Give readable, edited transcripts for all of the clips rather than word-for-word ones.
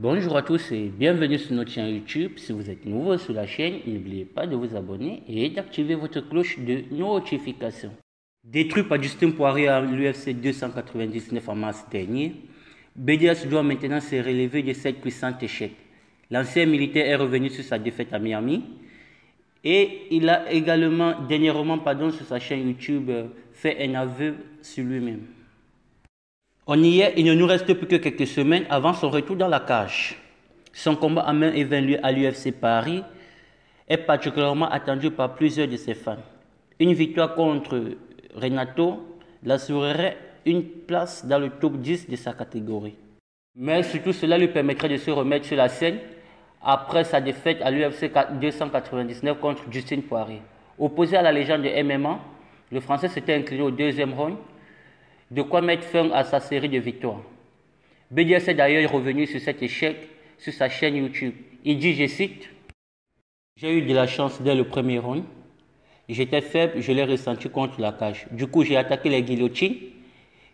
Bonjour à tous et bienvenue sur notre chaîne YouTube. Si vous êtes nouveau sur la chaîne, n'oubliez pas de vous abonner et d'activer votre cloche de notification. Détruit par Dustin Poirier à l'UFC 299 en mars dernier, BDS doit maintenant se relever de cette puissante échec. L'ancien militaire est revenu sur sa défaite à Miami et il a également dernièrement sur sa chaîne YouTube fait un aveu sur lui-même. On y est, il ne nous reste plus que quelques semaines avant son retour dans la cage. Son combat à main évalué à l'UFC Paris est particulièrement attendu par plusieurs de ses fans. Une victoire contre Renato l'assurerait une place dans le top 10 de sa catégorie. Mais surtout cela lui permettrait de se remettre sur la scène après sa défaite à l'UFC 299 contre Dustin Poirier. Opposé à la légende de MMA, le Français s'était incliné au deuxième round, de quoi mettre fin à sa série de victoires. BDS est d'ailleurs revenu sur cet échec sur sa chaîne YouTube. Il dit, je cite, « J'ai eu de la chance dès le premier round. J'étais faible, je l'ai ressenti contre la cage. Du coup, j'ai attaqué les guillotines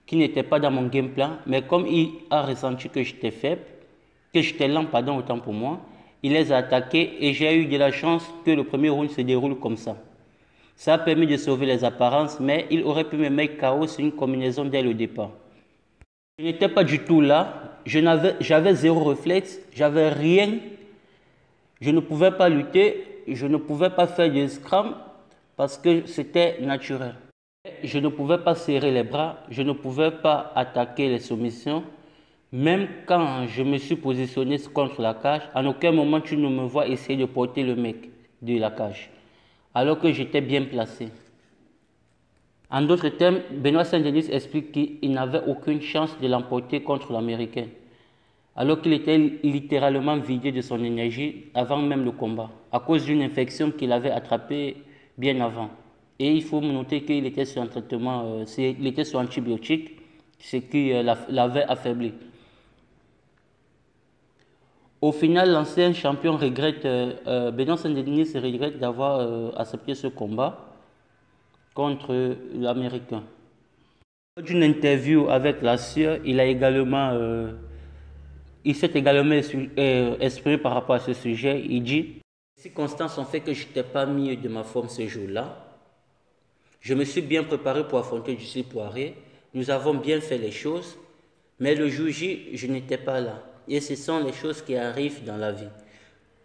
qui n'étaient pas dans mon game plan. Mais comme il a ressenti que j'étais faible, que j'étais lent, autant pour moi, il les a attaqués et j'ai eu de la chance que le premier round se déroule comme ça. Ça a permis de sauver les apparences, mais il aurait pu me mettre KO sur une combinaison dès le départ. Je n'étais pas du tout là, j'avais zéro réflexe, j'avais rien, je ne pouvais pas lutter, je ne pouvais pas faire de scrum parce que c'était naturel. Je ne pouvais pas serrer les bras, je ne pouvais pas attaquer les soumissions. Même quand je me suis positionné contre la cage, à aucun moment tu ne me vois essayer de porter le mec de la cage, alors que j'étais bien placé. En d'autres termes, Benoît Saint-Denis explique qu'il n'avait aucune chance de l'emporter contre l'Américain, alors qu'il était littéralement vidé de son énergie avant même le combat, à cause d'une infection qu'il avait attrapée bien avant. Et il faut noter qu'il était sur un traitement, il était sur antibiotiques, ce qui l'avait affaibli. Au final, l'ancien champion regrette, Benoît Saint-Denis regrette d'avoir accepté ce combat contre l'Américain. Lors d'une interview avec la sœur, il s'est également exprimé par rapport à ce sujet. Il dit, les circonstances ont fait que je n'étais pas mis de ma forme ce jour-là. Je me suis bien préparé pour affronter Dustin Poirier. Nous avons bien fait les choses, mais le jour J, je n'étais pas là. Et ce sont les choses qui arrivent dans la vie.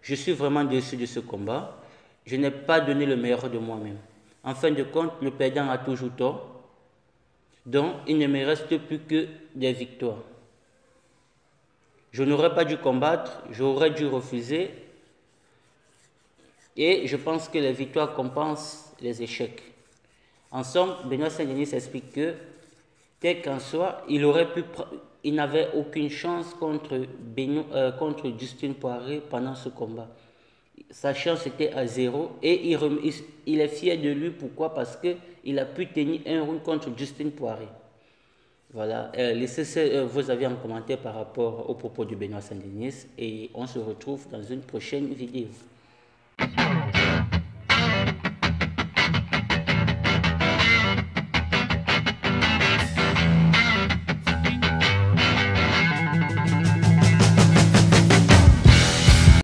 Je suis vraiment déçu de ce combat. Je n'ai pas donné le meilleur de moi-même. En fin de compte, le perdant a toujours tort. Donc, il ne me reste plus que des victoires. Je n'aurais pas dû combattre, j'aurais dû refuser. Et je pense que les victoires compensent les échecs. En somme, Benoît Saint-Denis explique que, quel qu'en soit, il n'avait aucune chance contre Dustin Poirier pendant ce combat. Sa chance était à zéro et il est fier de lui. Pourquoi? Parce qu'il a pu tenir un round contre Dustin Poirier. Voilà, laissez vos avis en commentaire par rapport aux propos de Benoît Saint-Denis et on se retrouve dans une prochaine vidéo.